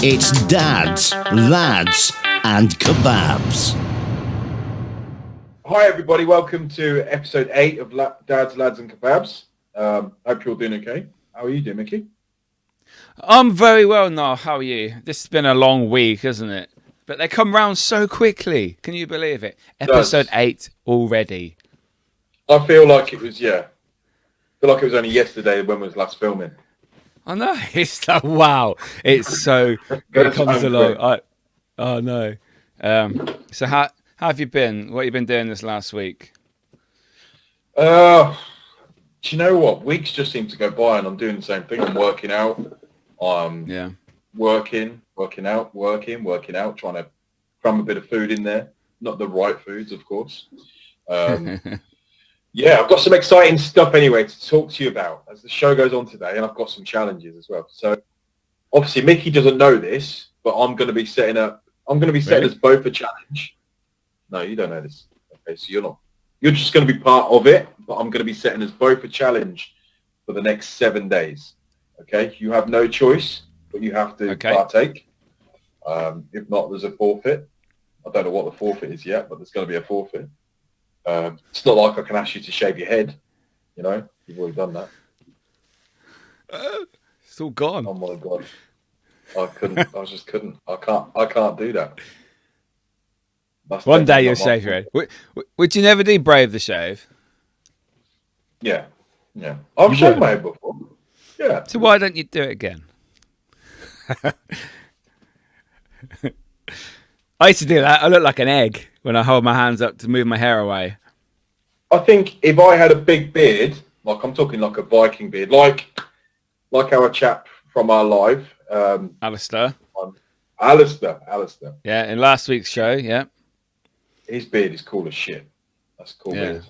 It's Dads, Lads and Kebabs. Hi everybody, welcome to episode 8 of Dads, Lads and Kebabs. Hope you're all doing okay. How are you doing, Mickey? I'm very well, Niall. How are you? This has been a long week, hasn't it? But they come round so quickly. Can you believe it? Episode 8 already. I feel like it was, only yesterday when we was last filming. I know. It's like, wow. It's so, it comes along. Oh, no. So how have you been? What have you been doing this last week? Do you know what? Weeks just seem to go by and I'm doing the same thing. I'm working out. I'm working out, trying to cram a bit of food in there. Not the right foods, of course. Yeah, I've got some exciting stuff anyway to talk to you about as the show goes on today, and I've got some challenges as well. So obviously Mickey doesn't know this, but I'm going to be setting us both a challenge. No, you don't know this. Okay, so you're just going to be part of it, but I'm going to be setting us both a challenge for the next 7 days. Okay, you have no choice, but you have to partake. If not, there's a forfeit. I don't know what the forfeit is yet, but there's going to be a forfeit. It's not like I can ask you to shave your head. You know, you've already done that. It's all gone. Oh my god, I just couldn't. I can't do that. One day you'll shave your head. Would you never do Brave the Shave? Yeah. I've shaved my head before. Yeah. So why don't you do it again? I used to do that. I look like an egg when I hold my hands up to move my hair away. I think if I had a big beard, like I'm talking like a Viking beard, like our chap from our live, Alistair. Alistair. Yeah, in last week's show, yeah. His beard is cool as shit. That's a cool beard.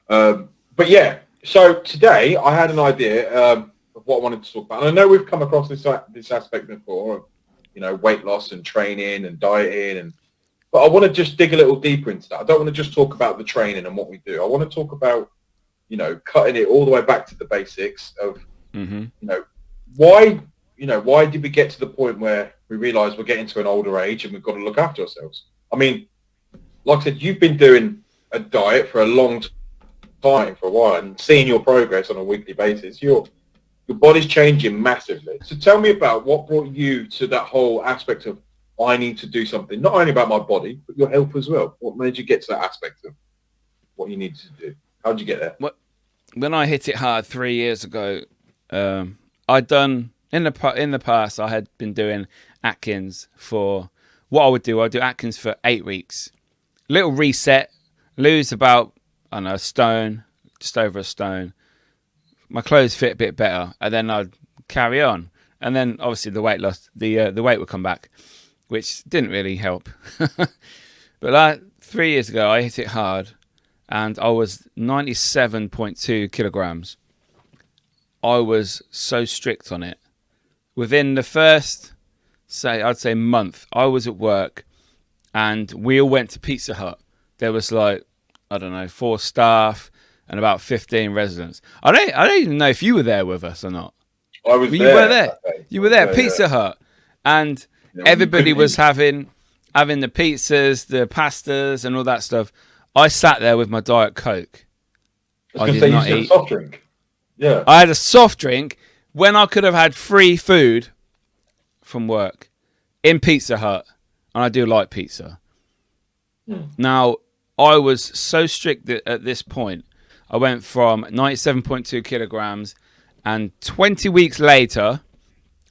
Yeah. But yeah, so today I had an idea of what I wanted to talk about. And I know we've come across this aspect before of, you know, weight loss and training and dieting, but I want to just dig a little deeper into that. I don't want to just talk about the training and what we do. I want to talk about, you know, cutting it all the way back to the basics of, you know, why did we get to the point where we realize we're getting to an older age and we've got to look after ourselves? I mean, like I said, you've been doing a diet for a long time, for a while, and seeing your progress on a weekly basis. Your body's changing massively. So tell me about what brought you to that whole aspect of, I need to do something, not only about my body, but your health as well. What made you get to that aspect of what you needed to do? How did you get there? When I hit it hard 3 years ago, I'd done, in the past, I had been doing Atkins for, what I would do Atkins for 8 weeks. Little reset, lose about, I don't know, a stone, just over a stone. My clothes fit a bit better, and then I'd carry on. And then obviously the weight loss, the weight would come back, which didn't really help. But 3 years ago, I hit it hard, and I was 97.2 kilograms. I was so strict on it. Within the first, I'd say month, I was at work, and we all went to Pizza Hut. There was like, I don't know, 4 staff and about 15 residents. I don't even know if you were there with us or not. I was there. You were there. You were there at Pizza Hut, and everybody was having the pizzas, the pastas, and all that stuff. I sat there with my Diet Coke. I did not eat. A soft drink. Yeah. I had a soft drink when I could have had free food from work in Pizza Hut, and I do like pizza. Now, I was so strict that at this point, I went from 97.2 kilograms, and 20 weeks later,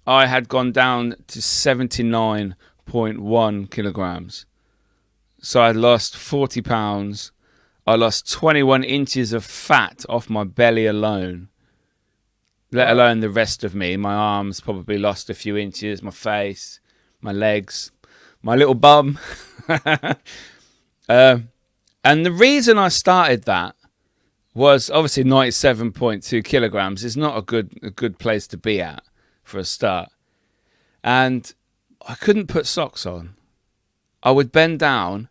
I had gone down to 79.1 kilograms. So I lost 40 pounds. I lost 21 inches of fat off my belly alone, let alone the rest of me. My arms probably lost a few inches, my face, my legs, my little bum. And the reason I started that was obviously 97.2 kilograms is not a good place to be at for a start. And I couldn't put socks on. I would bend down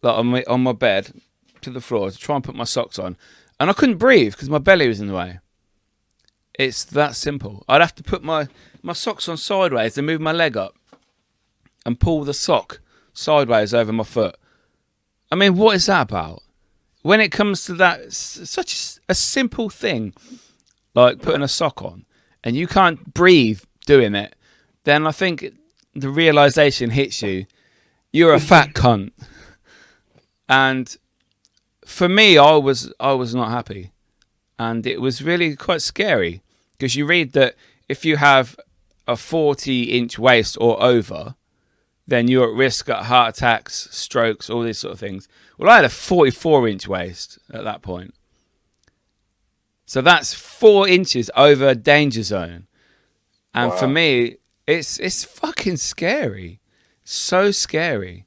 like on my bed to the floor to try and put my socks on, and I couldn't breathe because my belly was in the way. It's that simple. I'd have to put my socks on sideways and move my leg up and pull the sock sideways over my foot. I mean, what is that about? When it comes to that, such a simple thing like putting a sock on, and you can't breathe doing it, then I think the realization hits you. You're a fat cunt. And for me, I was not happy. And it was really quite scary, because you read that if you have a 40-inch waist or over, then you're at risk of heart attacks, strokes, all these sort of things. Well, I had a 44-inch waist at that point. So that's 4 inches over danger zone. And for me, it's fucking scary. So scary.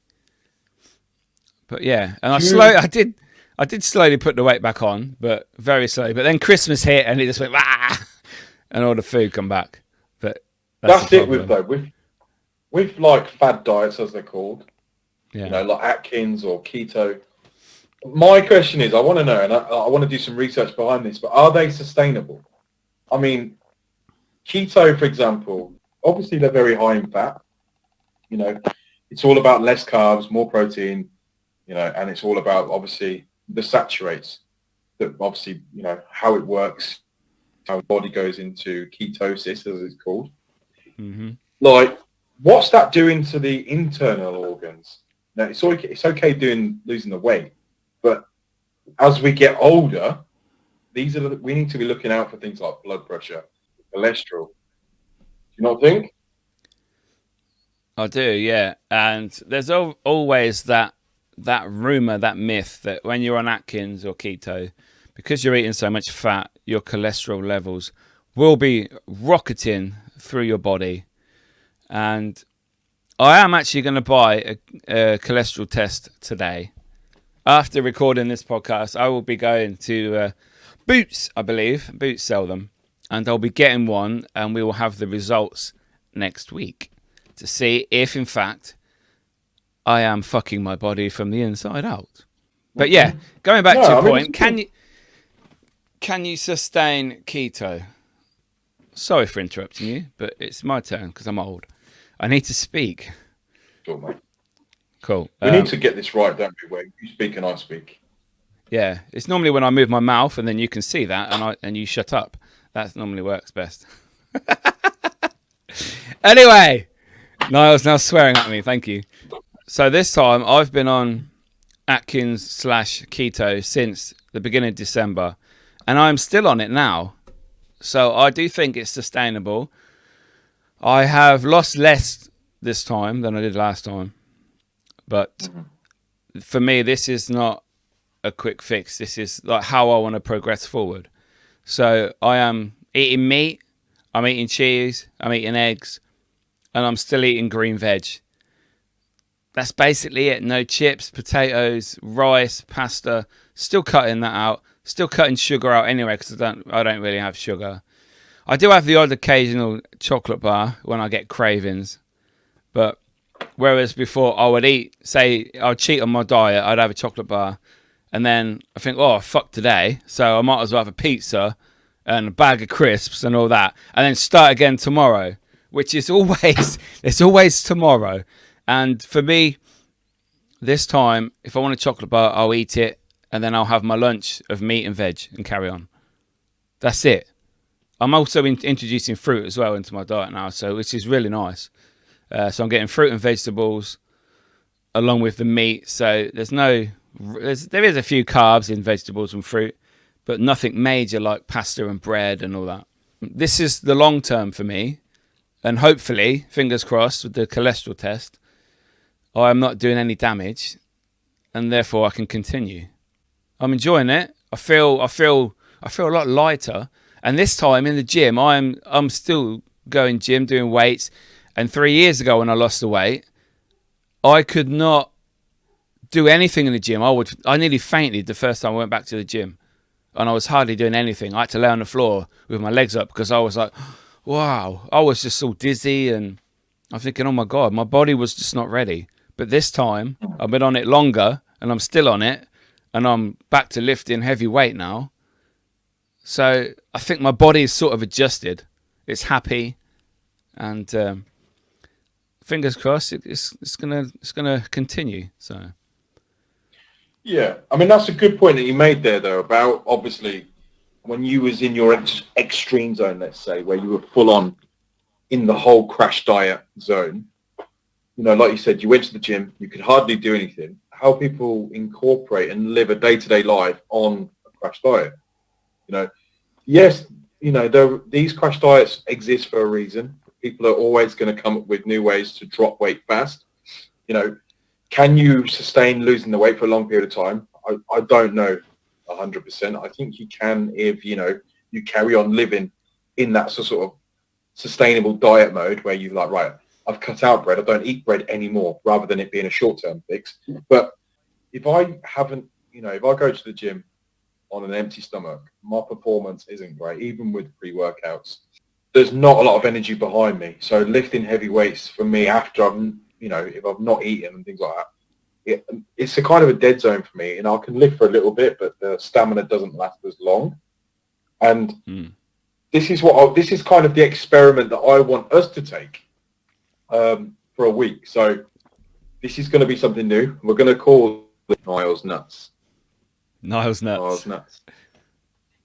But yeah, and I did slowly put the weight back on, but very slowly. But then Christmas hit and it just went, and all the food come back. But that's it with like fad diets, as they're called. Yeah. You know, like Atkins or keto. My question is, I want to know, and I want to do some research behind this, but are they sustainable? I mean, keto, for example, obviously they're very high in fat. You know, it's all about less carbs, more protein, you know, and it's all about, obviously, the saturates, that obviously, you know, how it works, how the body goes into ketosis, as it's called. Mm-hmm. Like, what's that doing to the internal organs? Now, it's okay losing the weight, but as we get older, we need to be looking out for things like blood pressure, cholesterol. Do you not think? I do, yeah. And there's always that rumor, that myth that when you're on Atkins or keto, because you're eating so much fat, your cholesterol levels will be rocketing through your body. And I am actually going to buy a cholesterol test today. After recording this podcast, I will be going to Boots, I believe. Boots sell them. And I'll be getting one, and we will have the results next week to see if, in fact, I am fucking my body from the inside out. But yeah, going back to your point, can you sustain keto? Sorry for interrupting you, but it's my turn because I'm old. I need to speak. Sure, mate. Cool. We need to get this right, don't we? Where you speak and I speak. Yeah, it's normally when I move my mouth and then you can see that, and you shut up. That normally works best. Anyway, Niall's now swearing at me. Thank you. So this time I've been on Atkins/keto since the beginning of December, and I'm still on it now. So I do think it's sustainable. I have lost less this time than I did last time. But for me, this is not a quick fix. This is like how I want to progress forward. So I am eating meat, I'm eating cheese, I'm eating eggs, and I'm still eating green veg. That's basically it. No chips, potatoes, rice, pasta. Still cutting that out. Still cutting sugar out anyway because I don't really have sugar. I do have the odd occasional chocolate bar when I get cravings. But whereas before I would eat, say I'd cheat on my diet, I'd have a chocolate bar. And then I think, oh, fuck today. So I might as well have a pizza and a bag of crisps and all that. And then start again tomorrow, which is always, it's always tomorrow. And for me, this time, if I want a chocolate bar, I'll eat it. And then I'll have my lunch of meat and veg and carry on. That's it. I'm also introducing fruit as well into my diet now, so which is really nice. So I'm getting fruit and vegetables along with the meat. So there is a few carbs in vegetables and fruit, but nothing major like pasta and bread and all that. This is the long term for me, and hopefully, fingers crossed, with the cholesterol test, I am not doing any damage, and therefore I can continue. I'm enjoying it. I feel a lot lighter. And this time in the gym, I'm still going gym, doing weights. And 3 years ago when I lost the weight, I could not do anything in the gym. I nearly fainted the first time I went back to the gym. And I was hardly doing anything. I had to lay on the floor with my legs up because I was like, wow. I was just so dizzy, and I'm thinking, oh my God, my body was just not ready. But this time, I've been on it longer, and I'm still on it. And I'm back to lifting heavy weight now. So I think my body is sort of adjusted. It's happy, and fingers crossed, it's gonna continue. So Yeah, I mean that's a good point that you made there, though, about obviously when you was in your extreme zone, let's say, where you were full on in the whole crash diet zone. You know, like you said, you went to the gym, you could hardly do anything. How people incorporate and live a day-to-day life on a crash diet. You know, yes, you know, these crash diets exist for a reason. People are always going to come up with new ways to drop weight fast. You know, can you sustain losing the weight for a long period of time? I don't know 100%. I think you can if, you know, you carry on living in that sort of sustainable diet mode where you're like, right, I've cut out bread. I don't eat bread anymore, rather than it being a short-term fix. But if I haven't, you know, if I go to the gym on an empty stomach, my performance isn't great, even with pre-workouts. There's not a lot of energy behind me. So lifting heavy weights for me after I've, you know, if I've not eaten and things like that, it's a kind of a dead zone for me. And I can lift for a little bit, but the stamina doesn't last as long. And this is kind of the experiment that I want us to take for a week. So this is going to be something new. We're going to call it Niall's Nuts. Niall's Nuts. Niall's Nuts.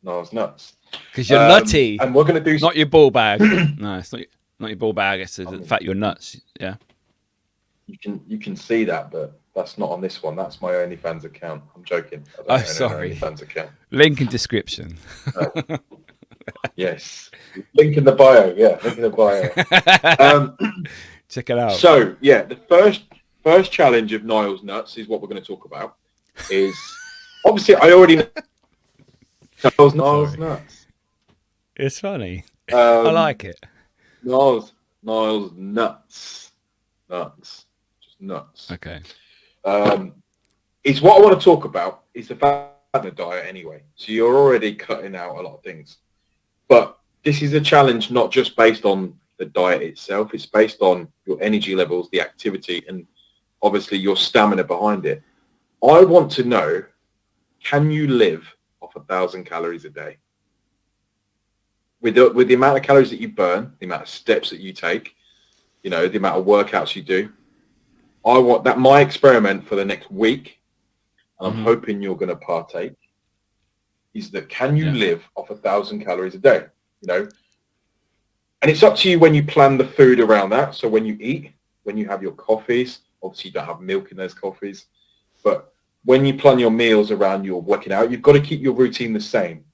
Niall's Nuts. Because you're nutty. And we're going to do... Not your ball bag. No, it's not your ball bag. It's the fact you're nuts. Yeah. You can see that, but that's not on this one. That's my OnlyFans account. I'm joking. Sorry. OnlyFans account. Link in description. Yes. Link in the bio. Yeah, link in the bio. Check it out. So, yeah, the first challenge of Niall's Nuts is what we're going to talk about. Is obviously I already know Niall's Nuts. It's funny. I like it. Niall's Nuts. Just nuts. Okay. It's what I want to talk about is the fat in the diet anyway. So you're already cutting out a lot of things. But this is a challenge not just based on the diet itself. It's based on your energy levels, the activity, and obviously your stamina behind it. I want to know, can you live off 1,000 calories a day? With the amount of calories that you burn, the amount of steps that you take, you know, the amount of workouts you do. I want that my experiment for the next week, and I'm hoping you're going to partake, is that can you live off 1,000 calories a day? You know, and it's up to you when you plan the food around that. So when you eat, when you have your coffees, obviously you don't have milk in those coffees, but when you plan your meals around your working out, you've got to keep your routine the same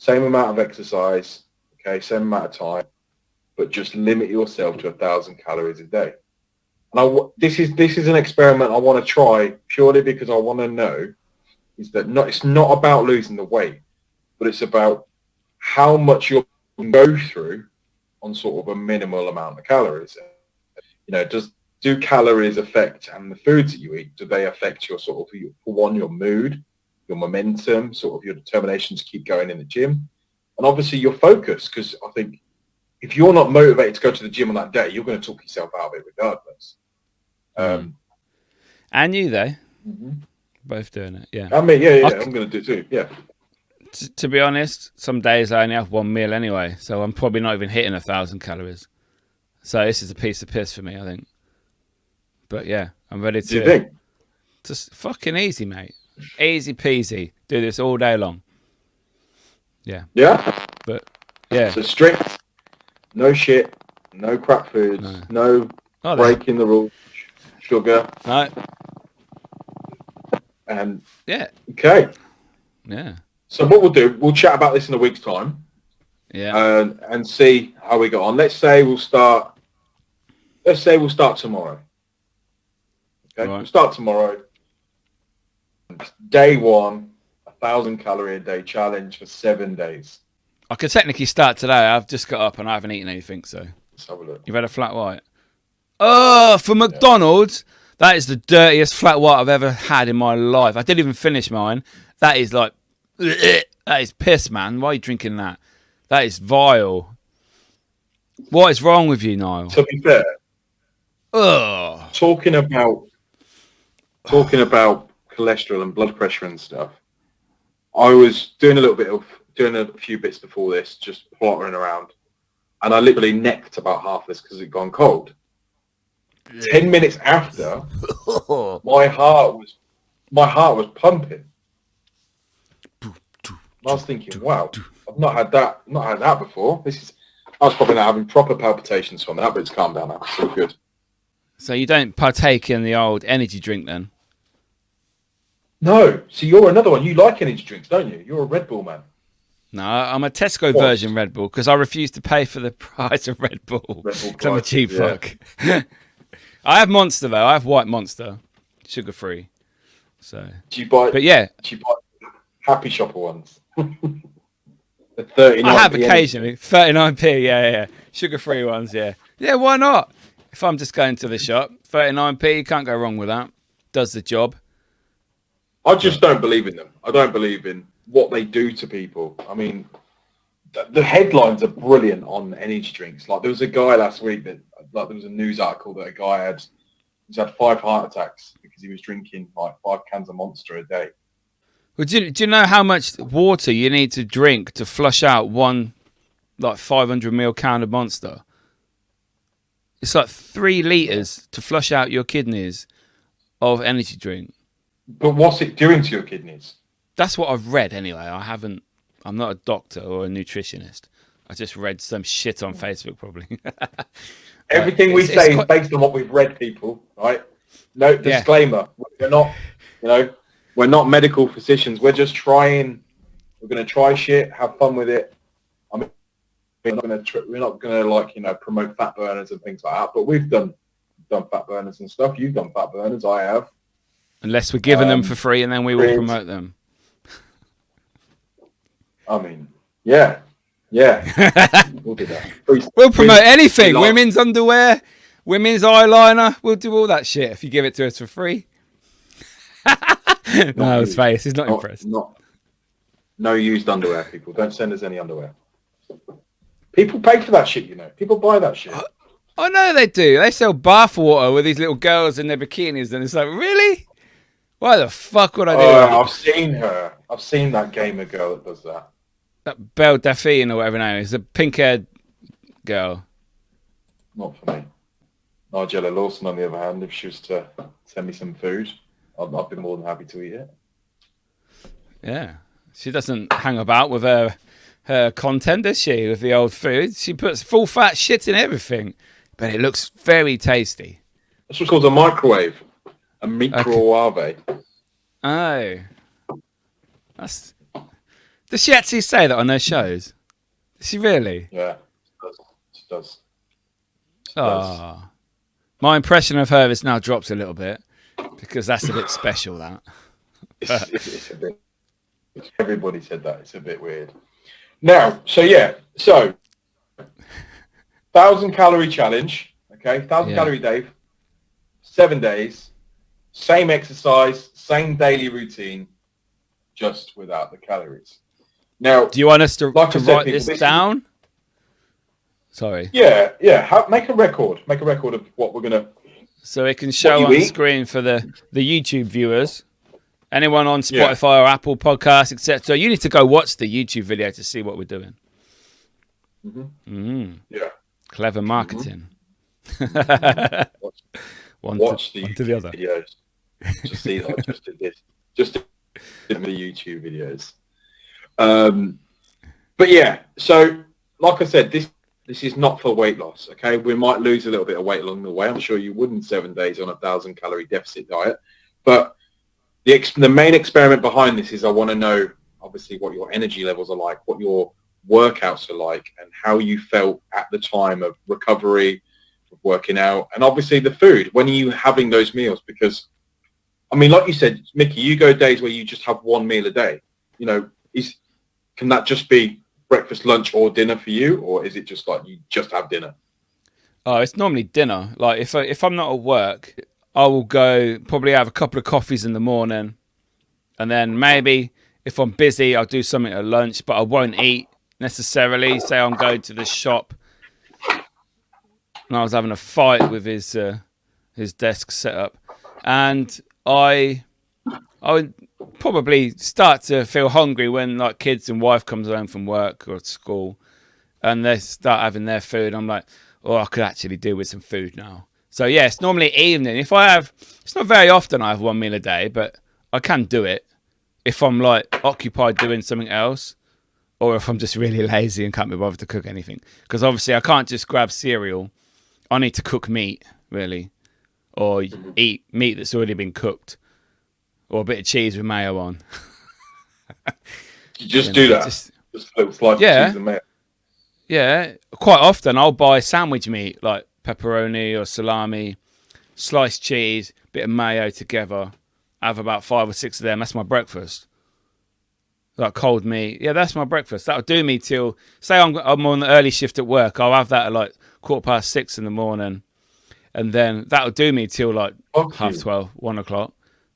amount of exercise, okay, same amount of time, but just limit yourself to 1,000 calories a day. And this is an experiment I want to try purely because I want to know is that it's not about losing the weight, but it's about how much you'll go through on sort of a minimal amount of calories. You know, do calories affect, and the foods that you eat, do they affect your sort of, your mood, your momentum, sort of your determination to keep going in the gym, and obviously your focus? Because I think if you're not motivated to go to the gym on that day, you're going to talk yourself out of it regardless. And you, though. Both doing it, yeah. I mean, yeah, I'm going to do it too, yeah. To be honest, some days I only have one meal anyway, so I'm probably not even hitting 1,000 calories. So this is a piece of piss for me, I think. But yeah, I'm ready to... Do you think? Just fucking easy, mate. Easy peasy. Do this all day long. Yeah. Yeah? But, yeah. So strict, no shit, no crap foods, no breaking the rules, sugar. No. And yeah. Okay. Yeah. So what we'll do, we'll chat about this in a week's time. Yeah. And see how we go on. Let's say we'll start tomorrow. Okay. Right. We'll start tomorrow. Day 1, 1,000 calorie a day challenge for 7 days. I could technically start today. I've just got up and I haven't eaten anything, so. Let's have a look. You've had a flat white. Oh, for McDonald's. That is the dirtiest flat white I've ever had in my life. I didn't even finish mine. That is like, that is piss, man. Why are you drinking that? That is vile. What is wrong with you, Niall? To be fair, talking about cholesterol and blood pressure and stuff, I was doing a few bits before this, just plottering around, and I literally necked about half this because it had gone cold. 10 minutes after, my heart was pumping. And I was thinking, wow, I've not had that before. I was probably not having proper palpitations from that, but it's calmed down now. It's all good. So you don't partake in the old energy drink then? No. So you're another one. You like energy drinks, don't you? You're a Red Bull man. No, I'm a Tesco version Red Bull because I refuse to pay for the price of Red Bull. Because I'm a cheap fuck. I have Monster though. I have White Monster, sugar free. So. Do you buy Happy Shopper ones? The 39p. I have occasionally 39p. Yeah. Sugar free ones. Yeah. Why not? If I'm just going to the shop, 39p, you can't go wrong with that. Does the job. I just don't believe in them. I don't believe in what they do to people. I mean, the headlines are brilliant on energy drinks. Like there was a guy last week there was a news article that a guy he's had 5 heart attacks because he was drinking like 5 cans of Monster a day. Well, do you know how much water you need to drink to flush out one like 500ml can of Monster? It's like 3 litres to flush out your kidneys of energy drink. But what's it doing to your kidneys? That's what I've read anyway. I'm not a doctor or a nutritionist. I just read some shit on Facebook probably. Everything we say is based on what we've read, people, right? No disclaimer. Yeah. We're not medical physicians. We're just trying. We're going to try shit, have fun with it. I mean, we're not going to promote fat burners and things like that. But we've done fat burners and stuff. You've done fat burners. I have. Unless we're giving them for free, and then we will promote them. I mean, yeah. We'll do that. We'll promote anything. Women's underwear, women's eyeliner. We'll do all that shit if you give it to us for free. No, his face. He's not impressed. No used underwear, people. Don't send us any underwear. People pay for that shit, People buy that shit. I know they do. They sell bath water with these little girls in their bikinis, and it's like, really? Why the fuck would I do that? I've seen her. I've seen that gamer girl that does that. That Belle Delphine or whatever her name is, the pink-haired girl. Not for me. Nigella Lawson, on the other hand, if she was to send me some food, I'd be more than happy to eat it. Yeah. She doesn't hang about with her content, does she, with the old food? She puts full fat shit in everything, but it looks very tasty. That's what's called a microwave. A microwave. Okay. Oh. Does she actually say that on her shows? Does she really? Yeah, she does. Oh. My impression of her has now dropped a little bit because that's a bit special, that. It's a bit... Everybody said that. It's a bit weird. Now, so 1,000 calorie challenge, okay? 1,000 calorie day, 7 days, same exercise, same daily routine, just without the calories. Now, do you want us to write this down? Sorry. Yeah. Make a record. Make a record of what we're gonna. So it can show on the screen for the YouTube viewers. Anyone on Spotify or Apple Podcasts, etc. You need to go watch the YouTube video to see what we're doing. Yeah. Clever marketing. Watch the YouTube other videos. Just see that. Just did this. Just did the YouTube videos. But yeah, so like I said, this is not for weight loss. Okay, we might lose a little bit of weight along the way. I'm sure you would in 7 days on a 1,000 calorie deficit diet. But the main experiment behind this is I want to know, obviously, what your energy levels are like, what your workouts are like, and how you felt at the time of recovery, of working out, and obviously the food. When are you having those meals? Because, I mean, like you said, Mickey, you go days where you just have one meal a day. Can that just be breakfast, lunch, or dinner for you, or is it just like you just have dinner? Oh, it's normally dinner. Like if I'm not at work, I will go probably have a couple of coffees in the morning, and then maybe if I'm busy, I'll do something at lunch, but I won't eat necessarily. Say I'm going to the shop, and I was having a fight with his desk setup, and I I would probably start to feel hungry when like kids and wife comes home from work or school, and they start having their food. I'm like, oh, I could actually do with some food now. So yeah, it's normally evening. If I have, it's not very often I have one meal a day, but I can do it if I'm like occupied doing something else, or if I'm just really lazy and can't be bothered to cook anything. Because obviously I can't just grab cereal. I need to cook meat, really, or eat meat that's already been cooked, or a bit of cheese with mayo on. You just do that. Just a little slice of cheese and mayo. Yeah, quite often I'll buy sandwich meat like pepperoni or salami, sliced cheese, bit of mayo together. Have about 5 or 6 of them. That's my breakfast. Like cold meat. Yeah, that's my breakfast. That'll do me till, say I'm on the early shift at work. I'll have that at like 6:15 in the morning. And then that'll do me till like 12:30, 1 o'clock.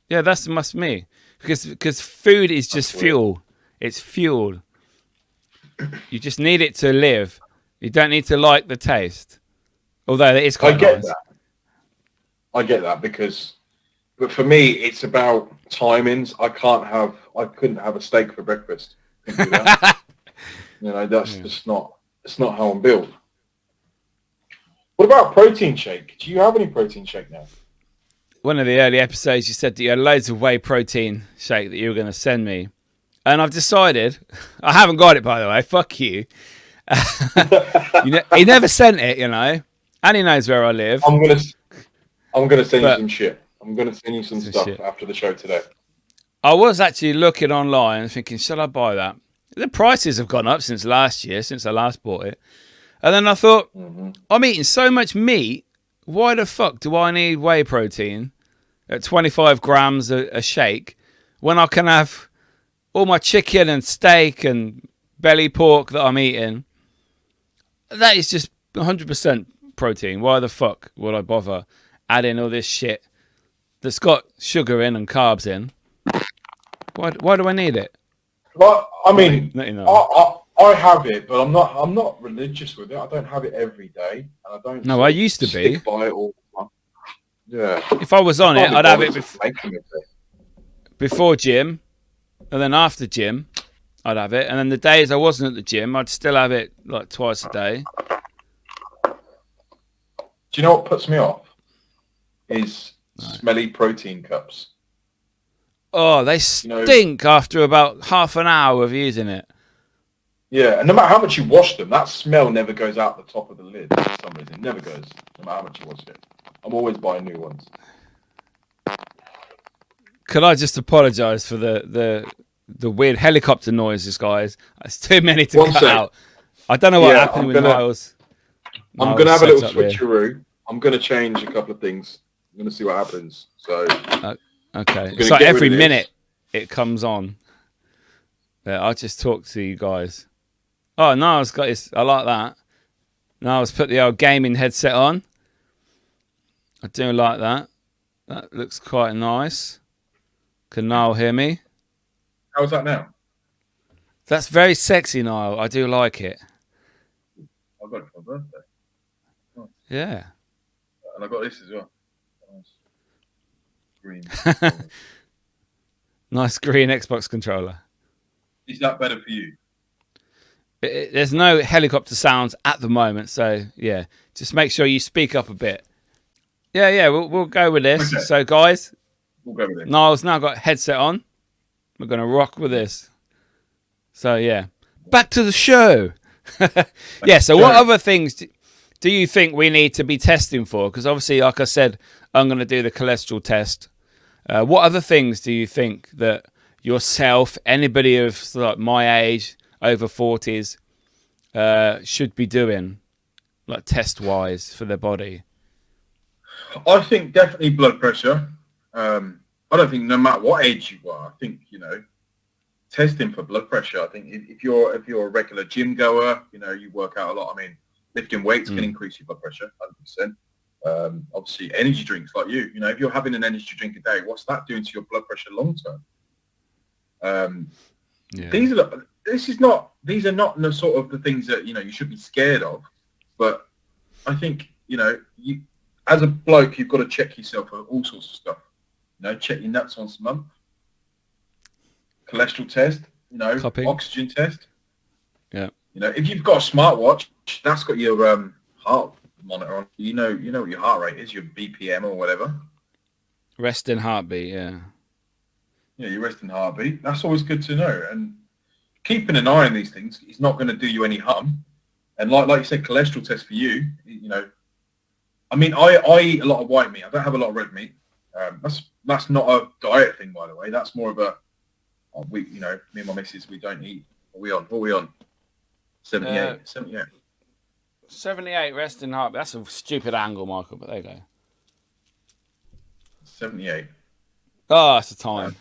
Yeah, that's me. Because food is just fuel. It's fuel. You just need it to live. You don't need to like the taste. Although it is quite nice. I get that but for me, it's about timings. I couldn't have a steak for breakfast. Couldn't do that. That's just not. It's not how I'm built. What about protein shake? Do you have any protein shake now? One of the early episodes, you said that you had loads of whey protein shake that you were going to send me, and I've decided I haven't got it. By the way, fuck you. He never sent it, and he knows where I live. I'm gonna send you some shit. I'm going to send you some stuff after the show today. I was actually looking online and thinking, shall I buy that? The prices have gone up since last year, since I last bought it. And then I thought, I'm eating so much meat. Why the fuck do I need whey protein at 25 grams a shake when I can have all my chicken and steak and belly pork that I'm eating? That is just 100% protein. Why the fuck would I bother adding all this shit that's got sugar in and carbs in? Why do I need it? Well, I mean, I have it, but I'm not religious with it. I don't have it every day, and I don't. No, I used to be. By it all the time. Yeah. If I was on it, I'd have it before gym, and then after gym, I'd have it, and then the days I wasn't at the gym, I'd still have it like twice a day. Do you know what puts me off? Is smelly protein cups. Oh, they stink after about half an hour of using it. Yeah, and no matter how much you wash them, that smell never goes out the top of the lid for some reason. It never goes, no matter how much you wash it. I'm always buying new ones. Could I just apologise for the weird helicopter noises, guys? It's too many to cut out. I don't know what happened with Niles. I'm going to have a little switcheroo. Here. I'm going to change a couple of things. I'm going to see what happens. So okay. It's like every minute it comes on. Yeah, I'll just talk to you guys. Oh, Niall's got his... I like that. Niall's put the old gaming headset on. I do like that. That looks quite nice. Can Niall hear me? How's that now? That's very sexy, Niall. I do like it. I got it for my birthday. Nice. Yeah. And I got this as well. Nice. Green. Nice green Xbox controller. Is that better for you? There's no helicopter sounds at the moment, so yeah, just make sure you speak up a bit. Yeah, we'll go with this. Okay. So, guys, we'll go with it. Niall's now got a headset on. We're gonna rock with this. So yeah, back to the show. Yeah. So, what other things do you think we need to be testing for? Because obviously, like I said, I'm gonna do the cholesterol test. What other things do you think that yourself, anybody of like my age, over 40s, should be doing, like test-wise for their body? I think definitely blood pressure. I don't think no matter what age you are, I think, testing for blood pressure. I think if you're a regular gym goer, you work out a lot. I mean, lifting weights can increase your blood pressure, 100%. Obviously, energy drinks like you, if you're having an energy drink a day, what's that doing to your blood pressure long term? These are not the sort of the things that, you should be scared of. But I think, you as a bloke, you've got to check yourself for all sorts of stuff. Check your nuts once a month. cholesterol test, you know, Cupping. oxygen test. Yeah. You know, if you've got a smartwatch, that's got your heart monitor on. You know what your heart rate is, your BPM or whatever. Resting heartbeat, yeah. Yeah, your resting heartbeat. That's always good to know. And keeping an eye on these things is not going to do you any harm. And like you said, cholesterol test for you, you know, I mean, I eat a lot of white meat. I don't have a lot of red meat. That's not a diet thing, by the way. That's more of a, me and my missus, we don't eat. What are we on? 78. 78 resting heartbeat. That's a stupid angle, Michael, but there you go. 78. Oh, that's the time.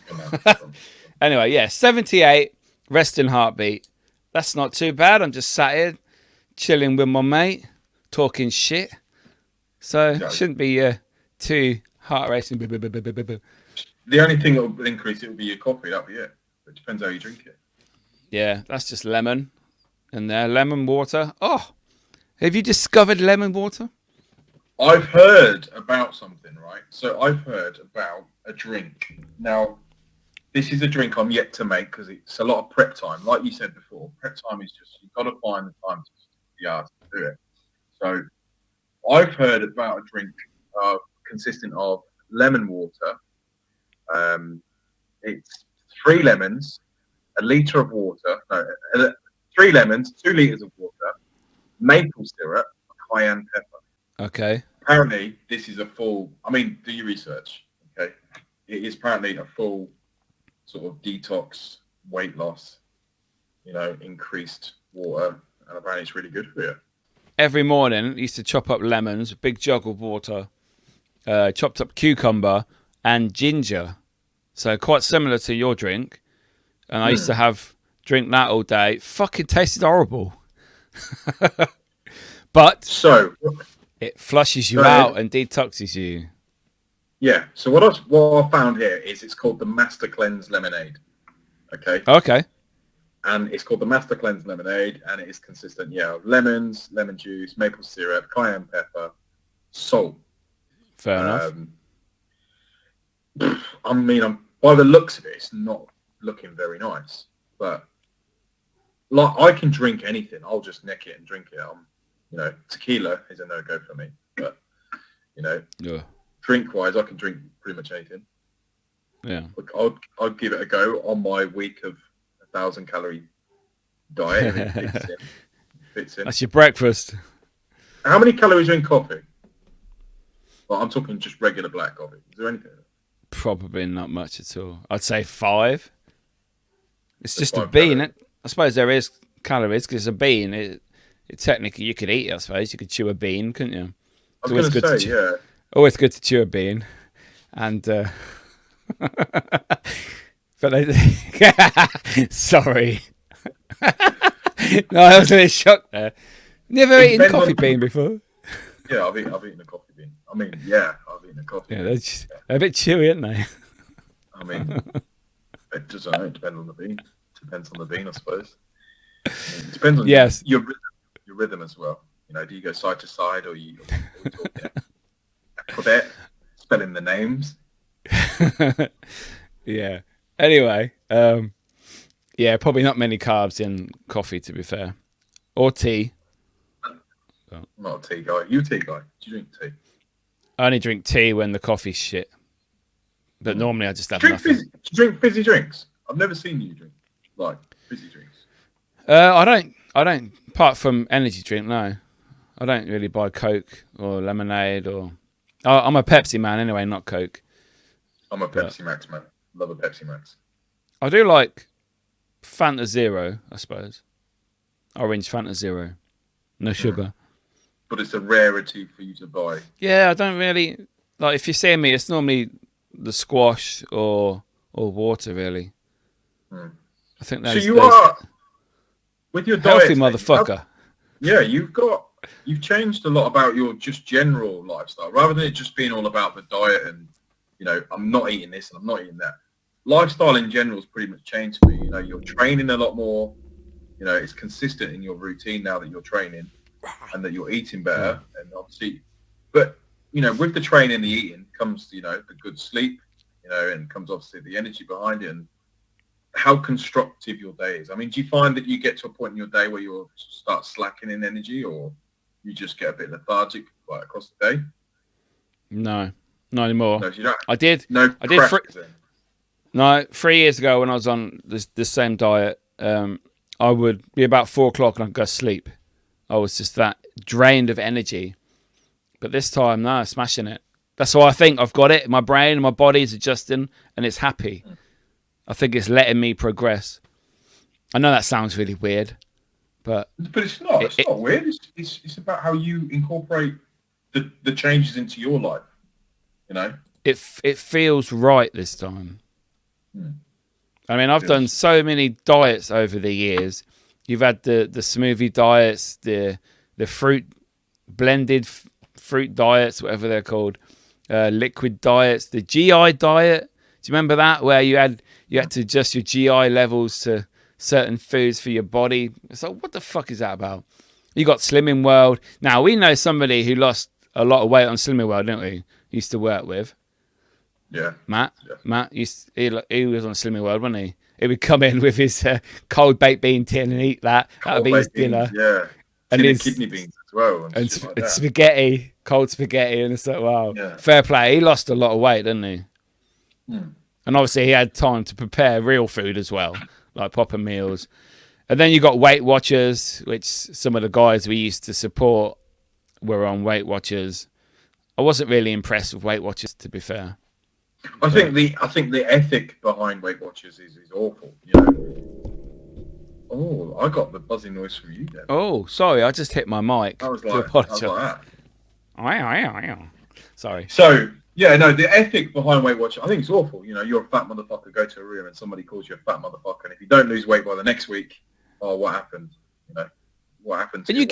Anyway, yeah, 78 resting heartbeat. That's not too bad. I'm just sat here chilling with my mate, talking shit. So it shouldn't be too heart racing. The only thing that will increase it will be your coffee. That'll be it. It depends how you drink it. Yeah, that's just lemon. And there, lemon water. Oh, have you discovered lemon water? I've heard about something, right? So I've heard about a drink. Now, this is a drink I'm yet to make because it's a lot of prep time. Like you said before, prep time is just, you've got to find the time to do it. So I've heard about a drink consisting of lemon water. It's 3 lemons, a litre of water, 3 lemons, 2 litres of water, maple syrup, cayenne pepper. Okay. Apparently, this is a full, I mean, do your research, okay? It is apparently a full sort of detox, weight loss, you know, increased water, and apparently it's really good for you. Every morning, I used to chop up lemons, a big jug of water, chopped up cucumber and ginger. So quite similar to your drink. And I used to drink that all day. It fucking tasted horrible. But so it flushes you out and detoxes you. Yeah. So what I found here is it's called the Master Cleanse Lemonade. Okay. Okay. And it's called the Master Cleanse Lemonade, and it is consistent, of lemons, lemon juice, maple syrup, cayenne pepper, salt. Fair enough. I mean, by the looks of it, it's not looking very nice. But like, I can drink anything. I'll just neck it and drink it. Tequila is a no-go for me. But drink-wise, I can drink pretty much anything. Yeah. Look, I'll give it a go on my week of 1,000-calorie diet. If it fits in. That's your breakfast. How many calories are in coffee? Well, I'm talking just regular black coffee. Is there anything? Probably not much at all. I'd say 5. It's just a 5 bean. calories. I suppose there is calories because it's a bean. It technically you could eat it. I suppose you could chew a bean, couldn't you? I was going to say, yeah. Always good to chew a bean, and but sorry, no, I was a bit shocked there. Never eaten a coffee bean before. Yeah, I've eaten a coffee bean. I mean, yeah, I've eaten a coffee bean. They're a bit chewy, aren't they? I mean, it doesn't know. It depends on the bean. Depends on the bean, I suppose. It depends on your rhythm as well. Do you go side to side or you talking alphabet, spelling the names? Yeah. Anyway, probably not many carbs in coffee, to be fair, or tea. I'm not a tea guy. You a tea guy? Do you drink tea? I only drink tea when the coffee's shit. But normally I just have nothing. Do you drink fizzy drinks? I've never seen you drink like fizzy drinks. I don't. Apart from energy drink, no. I don't really buy Coke or lemonade or. I'm a Pepsi man anyway, not Coke. I'm a Pepsi Max man. Love a Pepsi Max. I do like Fanta Zero, I suppose. Orange Fanta Zero, no sugar. But it's a rarity for you to buy. Yeah, I don't really like. If you see me, it's normally the squash or water, really. I think that's. So you are with your diet, healthy motherfucker. You've changed a lot about your just general lifestyle, rather than it just being all about the diet and I'm not eating this and I'm not eating that. Lifestyle in general has pretty much changed for you. You're training a lot more. It's consistent in your routine now that you're training and that you're eating better. And obviously, but with the training and the eating comes the good sleep, and comes obviously the energy behind it. how constructive your day is. I mean, do you find that you get to a point in your day where you'll start slacking in energy, or you just get a bit lethargic like across the day? No, not anymore. No, you don't. I did. No, I did. then. No, 3 years ago when I was on the same diet, I would be about 4 o'clock and I'd go to sleep. I was just that drained of energy. But this time, no, smashing it. That's why I think I've got it. My brain and my body is adjusting and it's happy. I think it's letting me progress. I know that sounds really weird, but it's not. It's not weird. It's about how you incorporate the changes into your life. You know, it feels right this time. I mean, I've done so many diets over the years. You've had the smoothie diets, the fruit blended fruit diets, whatever they're called, liquid diets, the GI diet. Do you remember that, where you had to adjust your GI levels to certain foods for your body? It's like, what the fuck is that about? You got Slimming World. Now, we know somebody who lost a lot of weight on Slimming World, don't we? Used to work with. Yeah. Matt, he was on Slimming World, wasn't he? He would come in with his cold baked bean tin and eat that. That would be his dinner. Yeah. And his kidney beans as well. And spaghetti, cold spaghetti. And it's like, wow, yeah. Fair play. He lost a lot of weight, didn't he? And obviously he had time to prepare real food as well, like proper meals. And then you got Weight Watchers, which some of the guys we used to support were on Weight Watchers. I wasn't really impressed with Weight Watchers, to be fair. I think the ethic behind Weight Watchers is awful. You know. Oh, I got the buzzing noise from you then. Oh, sorry, I just hit my mic. I was like that. Sorry. So yeah, no, the ethic behind Weight Watchers, I think it's awful. You know, you're a fat motherfucker, go to a room and somebody calls you a fat motherfucker, and if you don't lose weight by the next week, what happened? You know, what happened to you?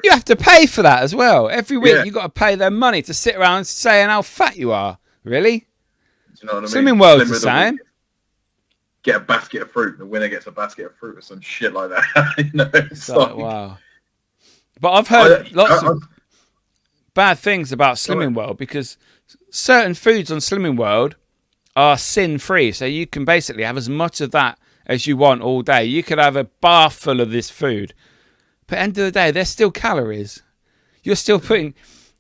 You have to pay for that as well. Every week you got to pay them money to sit around saying how fat you are. Really? You know what I mean? Slimming World's the same. Get a basket of fruit. The winner gets a basket of fruit or some shit like that. You know, it's like, wow. But I've heard lots of bad things about Slimming World, because certain foods on Slimming World are sin-free. So you can basically have as much of that as you want all day. You could have a bar full of this food. But at the end of the day, there's still calories. You're still putting...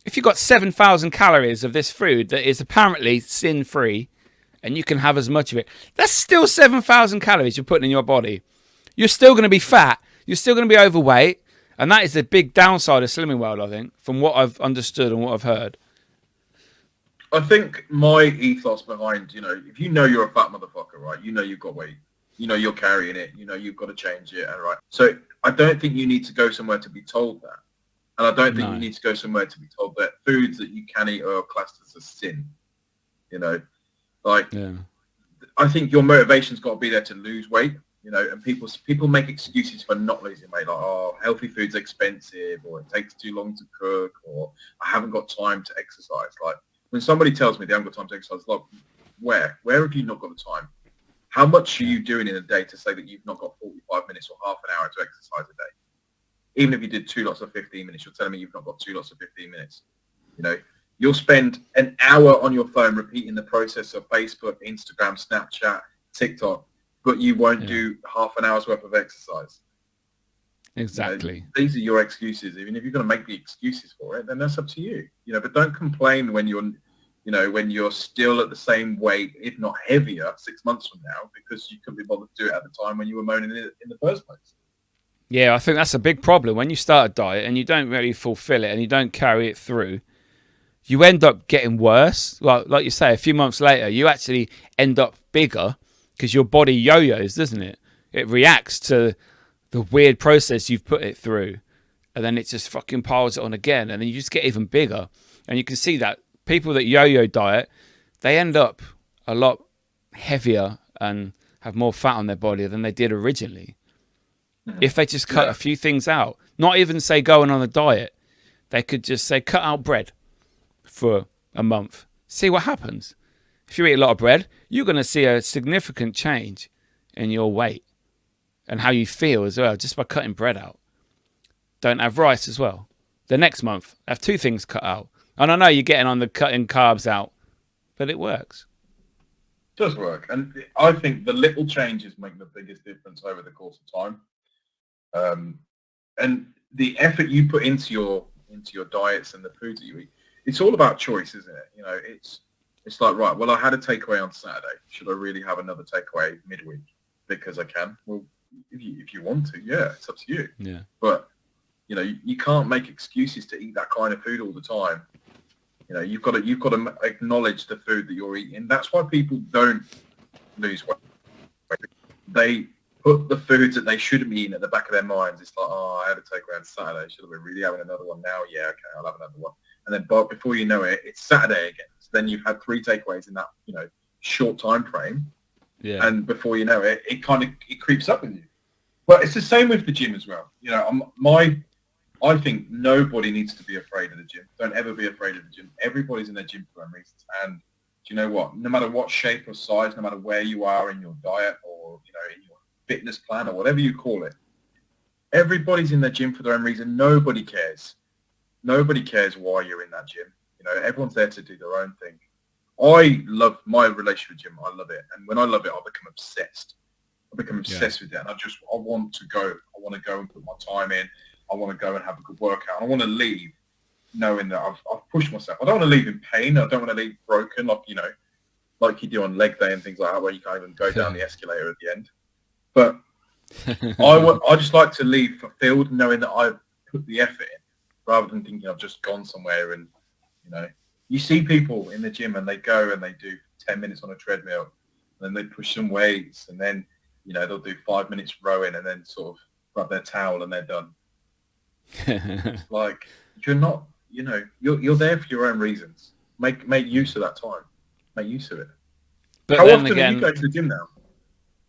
If you've got 7,000 calories of this food that is apparently sin-free, and you can have as much of it, that's still 7,000 calories you're putting in your body. You're still going to be fat. You're still going to be overweight. And that is the big downside of Slimming World, I think, from what I've understood and what I've heard. I think my ethos behind, you know, if you know you're a fat motherfucker, right, you know you've got weight, you know you're carrying it, you know you've got to change it, and right. So I don't think you need to go somewhere to be told that. And I don't think you need to go somewhere to be told that foods that you can eat are classed as a sin. You know, like, I think your motivation's got to be there to lose weight, you know, and people make excuses for not losing weight, like, oh, healthy food's expensive, or it takes too long to cook, or I haven't got time to exercise. Like, when somebody tells me they haven't got time to exercise, like, where have you not got the time? How much are you doing in a day to say that you've not got 45 minutes or half an hour to exercise a day? Even if you did 2 lots of 15 minutes, you're telling me you've not got 2 lots of 15 minutes. You know, you'll spend an hour on your phone repeating the process of Facebook, Instagram, Snapchat, TikTok, but you won't do half an hour's worth of exercise. Exactly. You know, these are your excuses. Even if you're going to make the excuses for it, then that's up to you. You know, but don't complain when you're still at the same weight, if not heavier, 6 months from now, because you couldn't be bothered to do it at the time when you were moaning in the first place. Yeah, I think that's a big problem. When you start a diet and you don't really fulfill it and you don't carry it through, you end up getting worse. Like you say, a few months later, you actually end up bigger because your body yo-yos, doesn't it? It reacts to the weird process you've put it through, and then it just fucking piles it on again, and then you just get even bigger. And you can see that people that yo-yo diet, they end up a lot heavier and have more fat on their body than they did originally. If they just cut a few things out, not even say going on a diet, they could just say cut out bread for a month. See what happens. If you eat a lot of bread, you're going to see a significant change in your weight and how you feel as well, just by cutting bread out. Don't have rice as well. The next month, have 2 things cut out. And I know you're getting on the cutting carbs out, but it works. does work. And I think the little changes make the biggest difference over the course of time. And the effort you put into your diets and the foods that you eat, it's all about choice, isn't it? You know, it's like, right, well, I had a takeaway on Saturday. Should I really have another takeaway midweek because I can? Well, if you want to, yeah, it's up to you. Yeah. But you know, you can't make excuses to eat that kind of food all the time. You know, you've got to acknowledge the food that you're eating. That's why people don't lose weight. They put the foods that they shouldn't be eating at the back of their minds. It's like, oh, I had a takeaway on Saturday. Should have been really having another one now. Yeah, okay, I'll have another one. And then, but before you know it, it's Saturday again. So then you've had 3 takeaways in that, you know, short time frame. Yeah. And before you know it, it creeps up with you. But it's the same with the gym as well. You know, I think nobody needs to be afraid of the gym. Don't ever be afraid of the gym. Everybody's in the gym for their reasons. And do you know what? No matter what shape or size, no matter where you are in your diet or, you know, in your fitness plan or whatever you call it, everybody's in the gym for their own reason. Nobody cares. Nobody cares why you're in that gym. You know, everyone's there to do their own thing. I love my relationship with gym. I love it. And when I love it, I become obsessed. With it. And I want to go. I want to go and put my time in. I want to go and have a good workout. I want to leave knowing that I've pushed myself. I don't want to leave in pain. I don't want to leave broken, like, you know, like you do on leg day and things like that, where you can't even go down the escalator at the end. But I just like to leave fulfilled, knowing that I've put the effort in, rather than thinking I've just gone somewhere. And, you know, you see people in the gym and they go and they do 10 minutes on a treadmill, and then they push some weights, and then, you know, they'll do 5 minutes rowing and then sort of rub their towel and they're done. It's like, you're not, you know, you're there for your own reasons. Make use of that time. Make use of it. But how then often again, do you go to the gym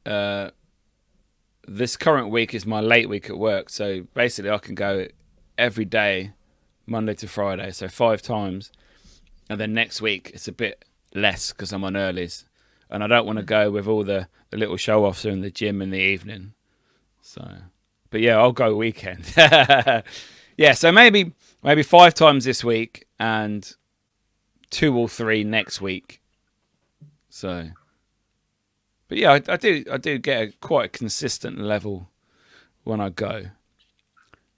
now? This current week is my late week at work, so basically I can go every day, Monday to Friday, so 5 times, and then next week it's a bit less because I'm on earlies, and I don't want to go with all the little show-offs in the gym in the evening. So, but yeah, I'll go weekend. Yeah, so maybe 5 times this week and 2 or 3 next week. So, but yeah, I do get quite a consistent level when I go.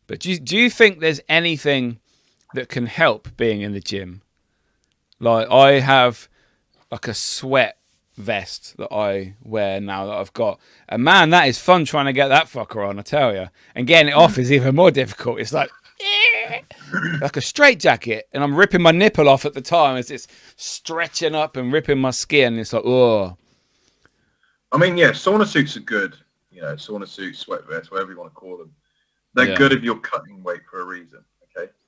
But do you think there's anything that can help being in the gym? Like, I have like a sweat vest that I wear now that I've got. And man, that is fun trying to get that fucker on, I tell you. And getting it off is even more difficult. It's like a straight jacket, and I'm ripping my nipple off at the time as it's stretching up and ripping my skin. It's like, oh. I mean, yeah, sauna suits are good. You know, sauna suits, sweat vests, whatever you want to call them. They're good if you're cutting weight for a reason.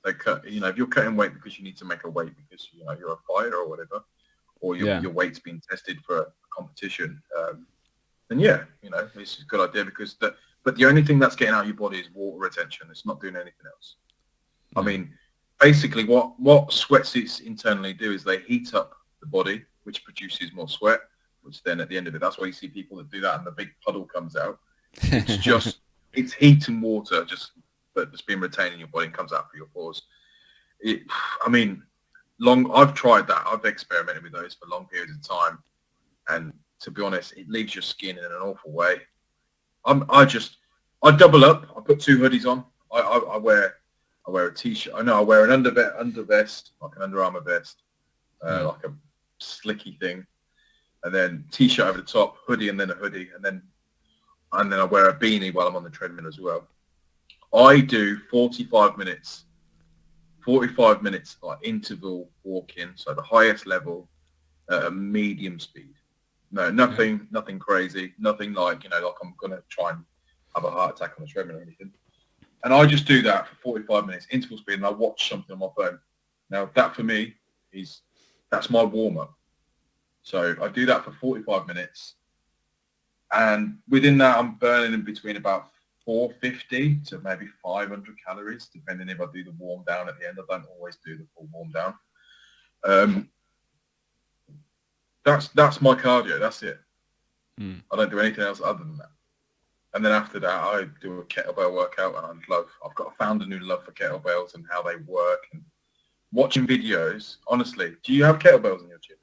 Okay, you know, if you're cutting weight because you need to make a weight because, you know, you're a fighter or whatever, or your weight's being tested for a competition, then yeah, you know, it's a good idea because but the only thing that's getting out of your body is water retention. It's not doing anything else. I mean, basically what sweatsuits internally do is they heat up the body, which produces more sweat, which then at the end of it, that's why you see people that do that and the big puddle comes out. It's just, it's heat and water that's been retained in your body and comes out through your pores. I mean, I've tried that. I've experimented with those for long periods of time. And to be honest, it leaves your skin in an awful way. I double up. I put 2 hoodies on. I wear a t-shirt. I wear an undervest, like an Under Armour vest, like a slicky thing, and then t-shirt over the top, hoodie, and then a hoodie, and then I wear a beanie while I'm on the treadmill as well. I do 45 minutes like interval walking, so the highest level at a medium speed. No, nothing crazy, nothing like, you know, like I'm gonna try and have a heart attack on the treadmill or anything. And I just do that for 45 minutes, interval speed, and I watch something on my phone. Now, that for me that's my warm-up. So I do that for 45 minutes. And within that, I'm burning in between about 450 to maybe 500 calories, depending if I do the warm down at the end. I don't always do the full warm down. That's my cardio. That's it. I don't do anything else other than that. And then after that, I do a kettlebell workout, and I've found a new love for kettlebells and how they work. And watching videos, honestly, do you have kettlebells in your gym?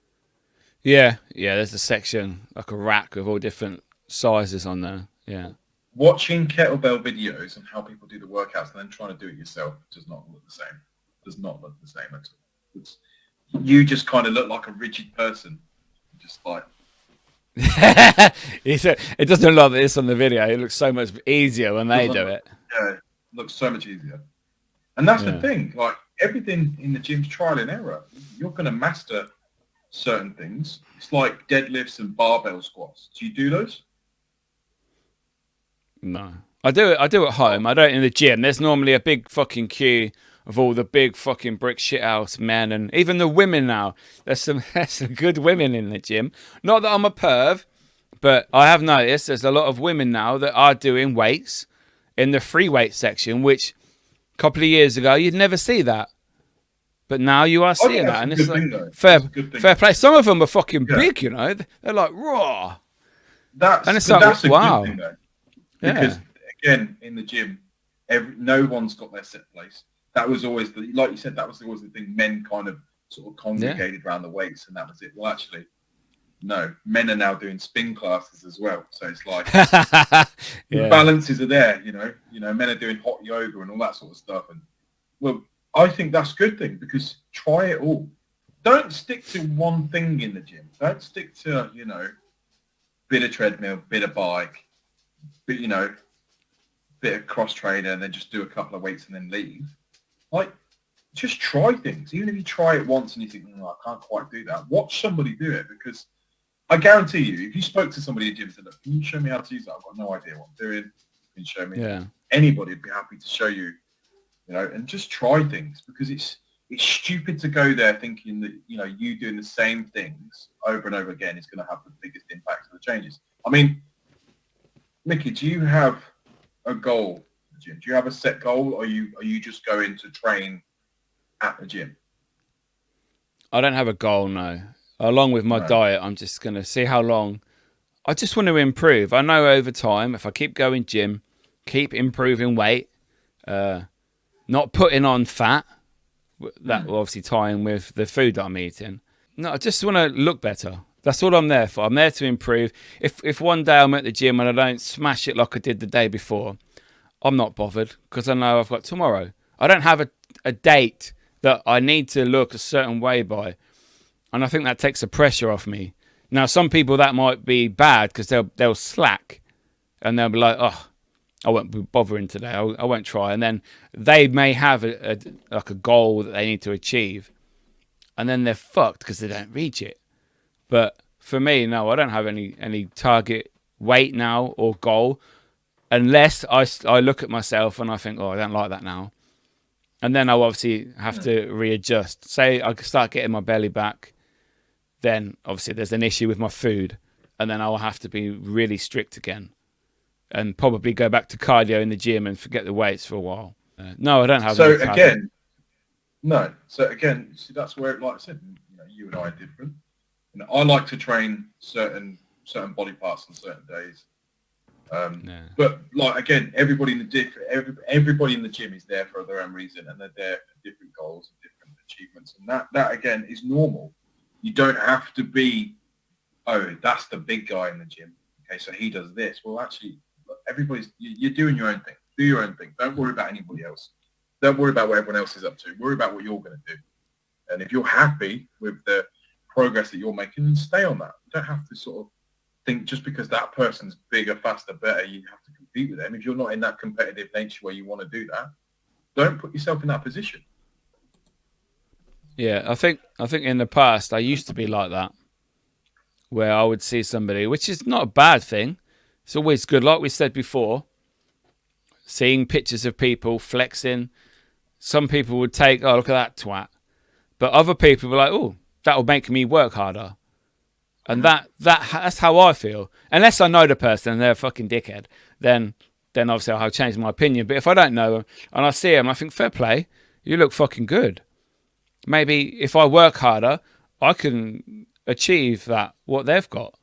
Yeah, yeah. There's a section like a rack with all different sizes on there. Yeah. Watching kettlebell videos and how people do the workouts and then trying to do it yourself does not look the same. Does not look the same at all. You just kind of look like a rigid person, just like. He said it doesn't look like this on the video. It looks so much easier when they do it. Yeah, it looks so much easier. And that's the thing. Like everything in the gym's trial and error. You're going to master certain things. It's like deadlifts and barbell squats. Do you do those? No, I do it. I do it at home. I don't in the gym. There's normally a big fucking queue of all the big fucking brick shithouse men and even the women now. There's some good women in the gym. Not that I'm a perv, but I have noticed there's a lot of women now that are doing weights in the free weight section, which a couple of years ago you'd never see that. But now you are seeing that, and it's like fair play. Some of them are fucking big, you know. They're like raw. That's a wow. Good thing, though. Because again, in the gym, no one's got their set place. That was always like you said. That was always the thing. Men kind of sort of congregated around the weights, and that was it. Well, actually, no. Men are now doing spin classes as well. So it's like the balances are there. You know, men are doing hot yoga and all that sort of stuff. And well, I think that's a good thing because try it all. Don't stick to one thing in the gym. Don't stick to bit of treadmill, bit of bike. But bit of cross trainer and then just do a couple of weights and then leave. Like, just try things. Even if you try it once and you think, I can't quite do that. Watch somebody do it because I guarantee you, if you spoke to somebody at the gym and said, look, can you show me how to use that? I've got no idea what I'm doing. Can you show me? Yeah. Anybody would be happy to show you, and just try things because it's stupid to go there thinking that, you doing the same things over and over again is going to have the biggest impact of the changes. I mean, Miki, do you have a goal at the gym? Do you have a set goal, or are you just going to train at the gym? I don't have a goal, no. Along with my diet, I'm just going to see how long. I just want to improve. I know over time, if I keep going gym, keep improving weight, not putting on fat, that will obviously tie in with the food that I'm eating. No, I just want to look better. That's all I'm there for. I'm there to improve. If one day I'm at the gym and I don't smash it like I did the day before, I'm not bothered because I know I've got tomorrow. I don't have a date that I need to look a certain way by. And I think that takes the pressure off me. Now, some people that might be bad because they'll slack and they'll be like, oh, I won't be bothering today. I won't try. And then they may have a goal that they need to achieve. And then they're fucked because they don't reach it. But for me, no, I don't have any target weight now or goal unless I look at myself and I think, I don't like that now. And then I'll obviously have to readjust. Say I start getting my belly back, then obviously there's an issue with my food. And then I'll have to be really strict again and probably go back to cardio in the gym and forget the weights for a while. No, I don't have any target. So again, see, that's where, like I said, you and I are different. I like to train certain body parts on certain days. But like again, everybody in the gym is there for their own reason, and they're there for different goals and different achievements. And that again is normal. You don't have to be, that's the big guy in the gym. Okay, so he does this. Well, actually, you're doing your own thing. Do your own thing. Don't worry about anybody else. Don't worry about what everyone else is up to. Worry about what you're going to do. And if you're happy with the progress that you're making, then stay on that. You don't have to sort of think just because that person's bigger, faster, better, you have to compete with them. If you're not in that competitive nature where you want to do that, don't put yourself in that position. Yeah, I think in the past I used to be like that, where I would see somebody, which is not a bad thing. It's always good, like we said before, seeing pictures of people flexing. Some people would take, look at that twat. But other people were like, that will make me work harder. And that's how I feel. Unless I know the person and they're a fucking dickhead, then obviously I'll change my opinion. But if I don't know them and I see them, I think, fair play, you look fucking good. Maybe if I work harder, I can achieve what they've got.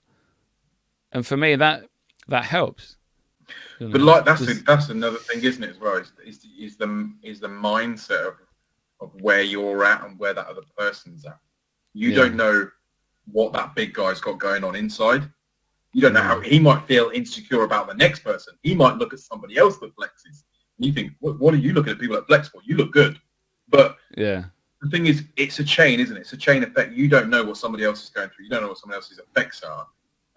And for me, that helps. But like that's another thing, isn't it? As well, is the mindset of where you're at and where that other person's at. You don't know what that big guy's got going on inside. You don't know how he might feel insecure about the next person. He might look at somebody else that flexes. And you think, what are you looking at people that flex for? You look good. But Yeah. the thing is, it's a chain, isn't it? It's a chain effect. You don't know what somebody else is going through. You don't know what somebody else's effects are,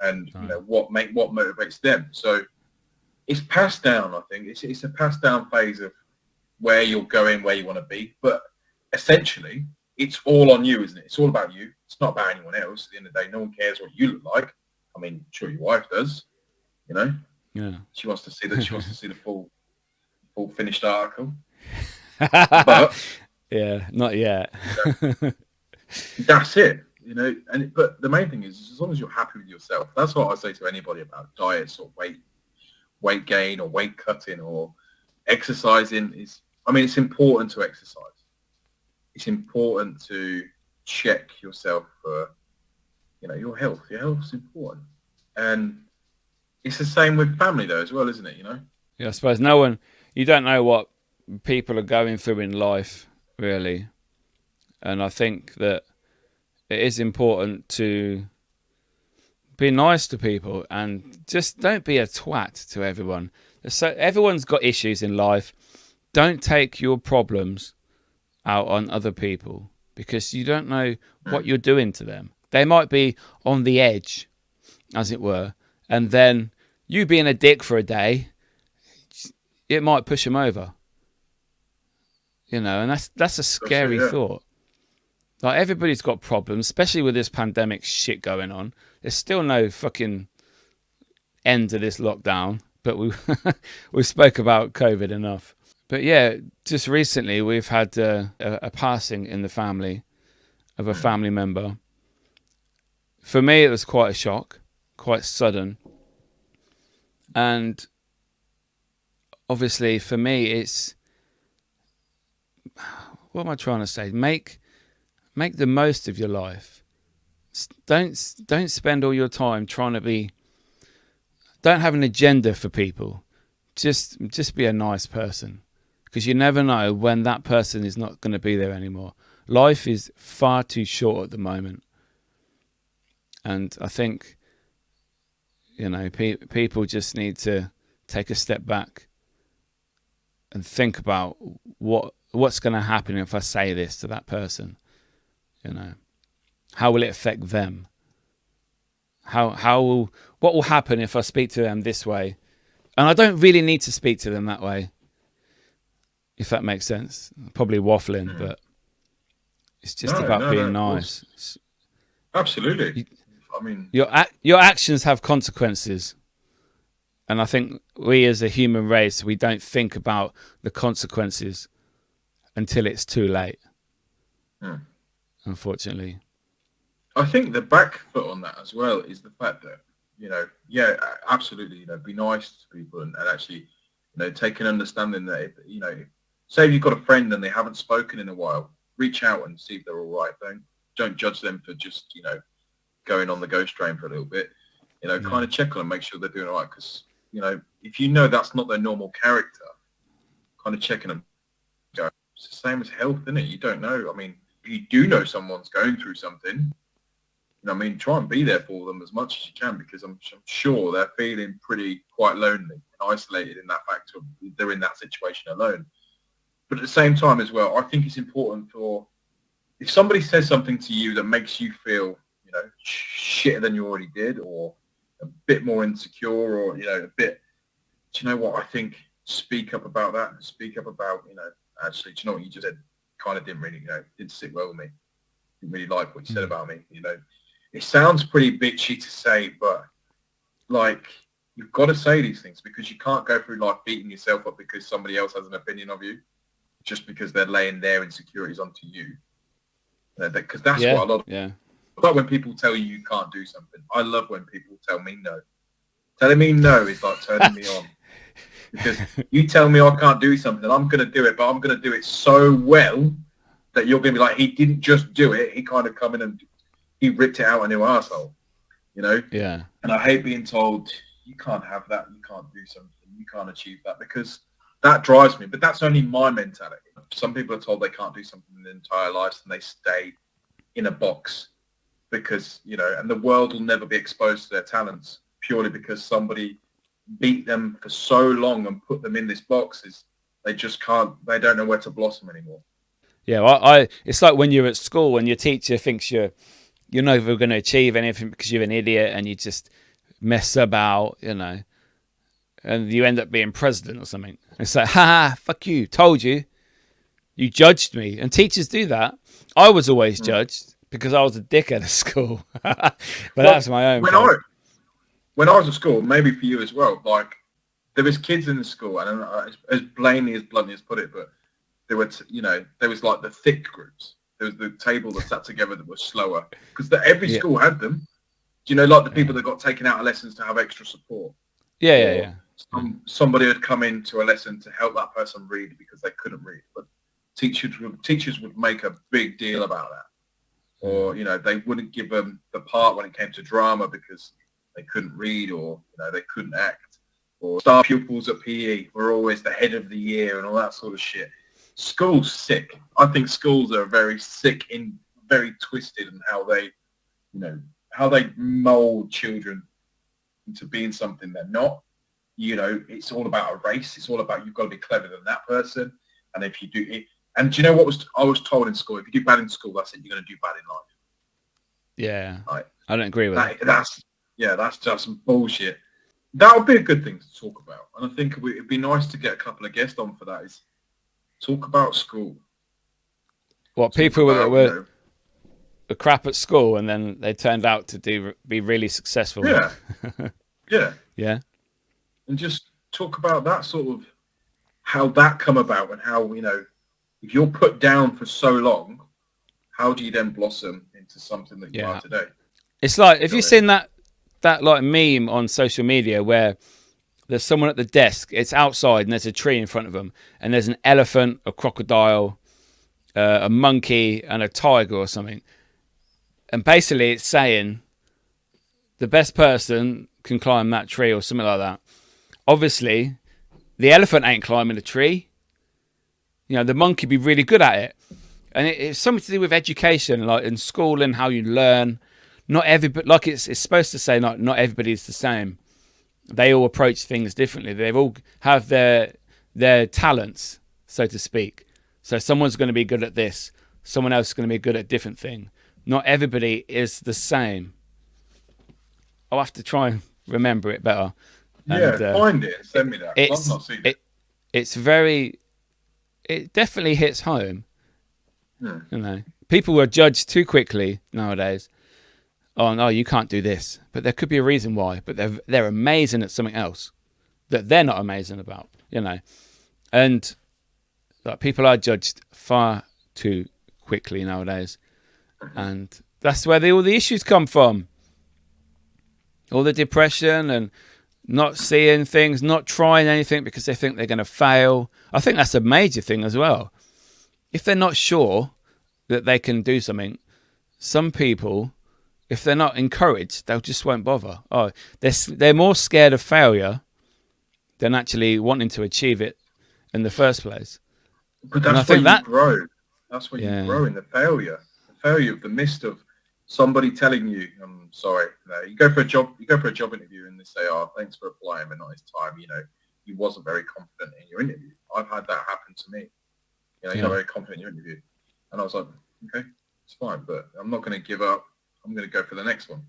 and you know what motivates them. So it's passed down. I think it's a passed down phase of where you're going, where you want to be. But essentially, it's all on you, isn't it? It's all about you. It's not about anyone else. At the end of the day, no one cares what you look like. I mean, sure, your wife does. You know, she wants to see that. She wants to see the full finished article. But yeah, not yet. That's it. You know, but the main thing is as long as you're happy with yourself. That's what I say to anybody about diets or weight gain or weight cutting or exercising. It's important to exercise. It's important to check yourself for, you know, your health. Your health's important. And it's the same with family though as well, isn't it? You know? Yeah, I suppose you don't know what people are going through in life, really. And I think that it is important to be nice to people and just don't be a twat to everyone. So everyone's got issues in life. Don't take your problems out on other people because you don't know what you're doing to them. They might be on the edge, as it were, and then you being a dick for a day, it might push them over. You know, and that's a scary thought. Like, everybody's got problems, especially with this pandemic shit going on. There's still no fucking end to this lockdown, but we spoke about COVID enough. But yeah, just recently we've had a passing in the family of a family member. For me, it was quite a shock, quite sudden. And obviously for me, it's, what am I trying to say? Make the most of your life. Don't spend all your time trying to be. Don't have an agenda for people. Just be a nice person, because you never know when that person is not going to be there anymore. Life is far too short at the moment, and I think, you know, people just need to take a step back and think about what's going to happen if I say this to that person. You know, how will it affect them? What will happen if I speak to them this way? And I don't really need to speak to them that way, if that makes sense. I'm probably waffling, but it's just about being nice. Absolutely. Your actions have consequences. And I think we as a human race, we don't think about the consequences until it's too late. Unfortunately. I think the back foot on that as well is the fact that, you know, yeah, absolutely, you know, be nice to people and actually, you know, take an understanding that, if, you know, say if you've got a friend and they haven't spoken in a while, reach out and see if they're all right. Don't judge them for just, you know, going on the ghost train for a little bit. You know, kind of check on them, make sure they're doing all right. Because, you know, if you know that's not their normal character, kind of checking them. It's the same as health, isn't it? You don't know. I mean, if you do know someone's going through something, you know, I mean, try and be there for them as much as you can, because I'm sure they're feeling quite lonely and isolated in that fact of they're in that situation alone. But at the same time as well, I think it's important if somebody says something to you that makes you feel, you know, shitter than you already did, or a bit more insecure, or, you know, a bit, do you know what, I think speak up about that. Speak up about, you know, actually, do you know what you just said kind of didn't really, you know, didn't sit well with me. Didn't really like what you said about me, you know. It sounds pretty bitchy to say, but, like, you've got to say these things, because you can't go through life beating yourself up because somebody else has an opinion of you, just because they're laying their insecurities onto you. Because that's what a lot of... Yeah. Like when people tell you can't do something. I love when people tell me no. Telling me no is like turning me on. Because you tell me I can't do something, I'm going to do it, but I'm going to do it so well that you're going to be like, he didn't just do it. He kind of come in and he ripped it out a new arsehole, you know? Yeah. And I hate being told, you can't have that. You can't do something. You can't achieve that, because that drives me. But that's only my mentality. Some people are told they can't do something in their entire lives and they stay in a box. because, you know, and the world will never be exposed to their talents purely because somebody beat them for so long and put them in this box. They just can't, they don't know where to blossom anymore. Yeah, I it's like when you're at school and your teacher thinks you're never going to achieve anything because you're an idiot and you just mess about, you know, and you end up being president or something. It's like, ha, fuck you, told you. You judged me. And teachers do that. I was always judged because I was a dickhead at school. But that's my own fault. When I was at school, maybe for you as well, like, there was kids in the school, and as bluntly as put it, but there were, there was like the thick groups. There was the table that sat together that was slower, because every school had them. Do you know, like the people that got taken out of lessons to have extra support? Yeah. Somebody had come into a lesson to help that person read because they couldn't read, but teachers would make a big deal about that, or they wouldn't give them the part when it came to drama because they couldn't read, or they couldn't act, or star pupils at PE were always the head of the year and all that sort of shit. School's sick. I think schools are very sick and very twisted in how they mold children into being something they're not. It's all about a race. It's all about you've got to be clever than that person. And if you do it, and do you know what I was told in school? If you do bad in school, that's it. You're going to do bad in life. Yeah, like, I don't agree with that. That's just bullshit. That would be a good thing to talk about. And I think it'd be nice to get a couple of guests on for that. Is talk about school. What, people that were crap at school and then they turned out to be really successful. Yeah. Yeah. Yeah. And just talk about that sort of how that come about, and how, if you're put down for so long, how do you then blossom into something that you are today? It's like, if you've seen that like meme on social media where there's someone at the desk, it's outside and there's a tree in front of them and there's an elephant, a crocodile, a monkey and a tiger or something. And basically it's saying the best person can climb that tree or something like that. Obviously, the elephant ain't climbing a tree. The monkey be really good at it. And it's something to do with education, like in school and how you learn. Not everybody, like it's supposed to say, not everybody's the same. They all approach things differently. They all have their talents, so to speak. So someone's going to be good at this. Someone else is going to be good at a different thing. Not everybody is the same. I'll have to try and remember it better. Yeah, find it and send me that. I've not seen it. It definitely hits home. People are judged too quickly nowadays. Oh no, you can't do this. But there could be a reason why. But they're amazing at something else that they're not amazing about. And like, people are judged far too quickly nowadays, and that's where all the issues come from. All the depression and not seeing things, not trying anything because they think they're going to fail. I think that's a major thing as well. If they're not sure that they can do something, some people, if they're not encouraged, they just won't bother. Oh, they're more scared of failure than actually wanting to achieve it in the first place. But that's where you grow. That's where you grow in the failure. The failure of the mist of somebody telling you, I'm sorry, you go for a job interview and they say, oh, thanks for applying, but not this time. You wasn't very confident in your interview. I've had that happen to me. You're not very confident in your interview. And I was like, okay, it's fine, but I'm not going to give up. I'm going to go for the next one.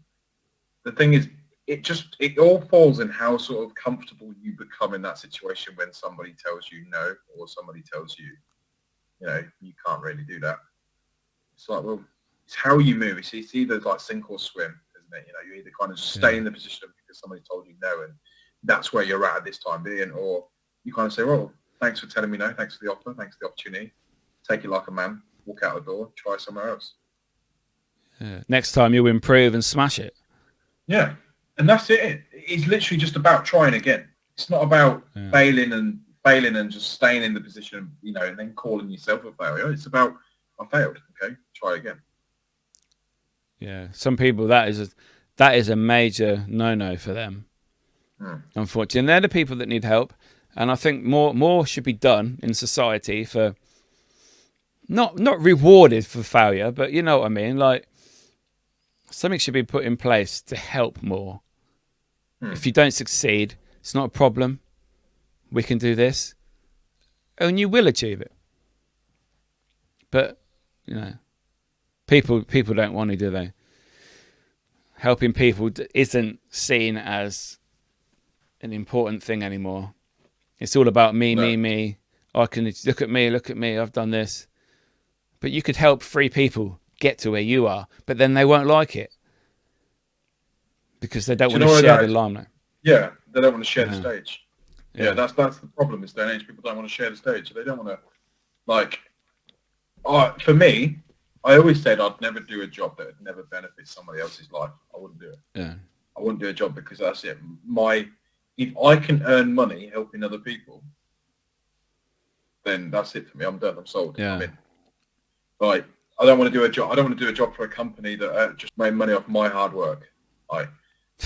The thing is, it all falls in how sort of comfortable you become in that situation when somebody tells you no, or somebody tells you, you can't really do that. It's like, well, it's how you move. It's either like sink or swim, isn't it? You either kind of stay in the position because somebody told you no, and that's where you're at this time being, or you kind of say, well, thanks for telling me no, thanks for the offer, thanks for the opportunity. Take it like a man, walk out the door, try somewhere else. Yeah. Next time you'll improve and smash it. Yeah, and that's it. It's literally just about trying again. It's not about failing and just staying in the position, and then calling yourself a failure. It's about, I failed. Okay, try again. Yeah, some people that is a major no for them. Unfortunately, and they're the people that need help. And I think more should be done in society for not rewarded for failure, but you know what I mean. Like, something should be put in place to help more. If you don't succeed, it's not a problem. We can do this, and you will achieve it. But people don't want to, do they? Helping people isn't seen as an important thing anymore. It's all about me, me. I can look at me. I've done this. But you could help 3 people get to where you are, but then they won't like it because they don't want to share the limelight. Yeah, they don't want to share the stage. Yeah, that's the problem. This day and age, people don't want to share the stage. They don't want to, like. For me, I always said I'd never do a job that would never benefit somebody else's life. I wouldn't do it. Yeah. I wouldn't do a job because that's it. If I can earn money helping other people, then that's it for me. I'm done. I'm sold. Yeah. I'm in. Like, I don't want to do a job. I don't want to do a job for a company that just made money off my hard work.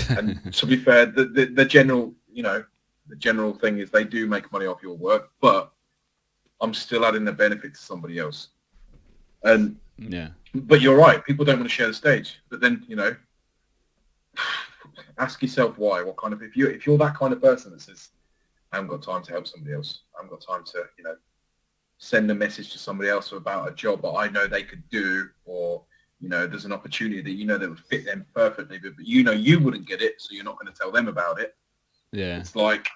And to be fair, the general, the general thing is they do make money off your work, but I'm still adding the benefit to somebody else. And but you're right. People don't want to share the stage. But then, ask yourself why. What kind of if you're that kind of person that says, I haven't got time to help somebody else. I haven't got time to send a message to somebody else about a job that I know they could do, or there's an opportunity that that would fit them perfectly, but you wouldn't get it, so you're not going to tell them about it. Yeah, it's like,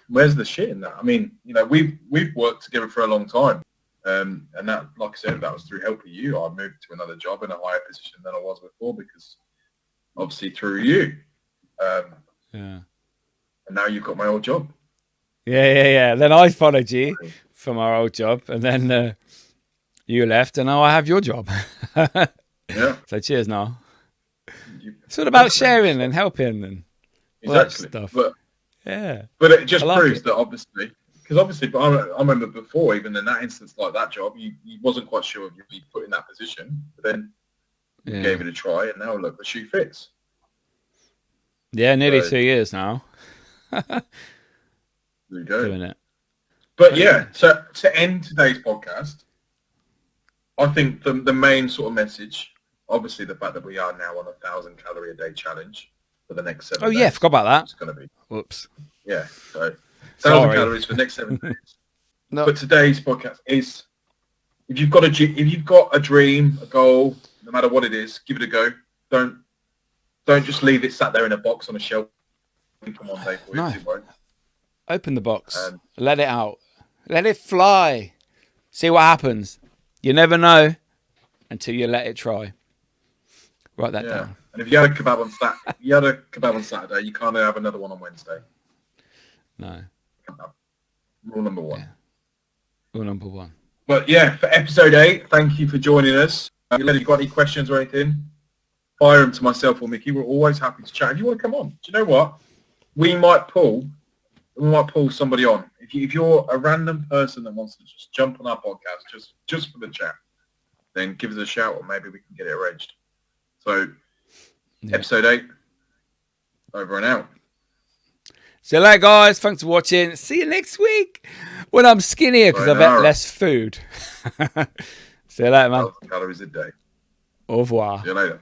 where's the shit in that? I mean, we've worked together for a long time, and that, like I said, that was through helping you. I moved to another job in a higher position than I was before because, obviously, through you. And now you've got my old job. Yeah. Then I followed you from our old job, and then you left, and now I have your job. Yeah. So cheers, Niall. It's all about sharing and helping and all that stuff. But it just proves that obviously, but I remember before, even in that instance, like that job, you wasn't quite sure if you'd be put in that position, but then you gave it a try, and now look, the shoe fits. Yeah, nearly 2 years now. There you go. Doing it. But so to end today's podcast, I think the main sort of message, obviously the fact that we are now on 1,000 calorie a day challenge for the next 7 days. Oh yeah, forgot about that. It's going to be. Whoops. Yeah, so 1,000 calories for the next 7 days. No. But today's podcast is, if you've got a dream, a goal, no matter what it is, give it a go. Don't just leave it sat there in a box on a shelf. Come on, day for it won't. Open the box. Let it out. Let it fly. See what happens. You never know until you let it try. Write that down. And if you had a kebab on Saturday, you can't have another one on Wednesday. No. Rule number 1. Yeah. Rule number 1. But for episode 8, thank you for joining us. If you've got any questions or anything, fire them to myself or Mickey. We're always happy to chat. If you want to come on, do you know what? We might pull somebody on. If you're a random person that wants to just jump on our podcast just for the chat, then give us a shout, or maybe we can get it arranged. So, episode 8, over and out. See you later, guys. Thanks for watching. See you next week when I'm skinnier because I've ate less food. See you later, man. 1,000 calories a day. Au revoir. See you later.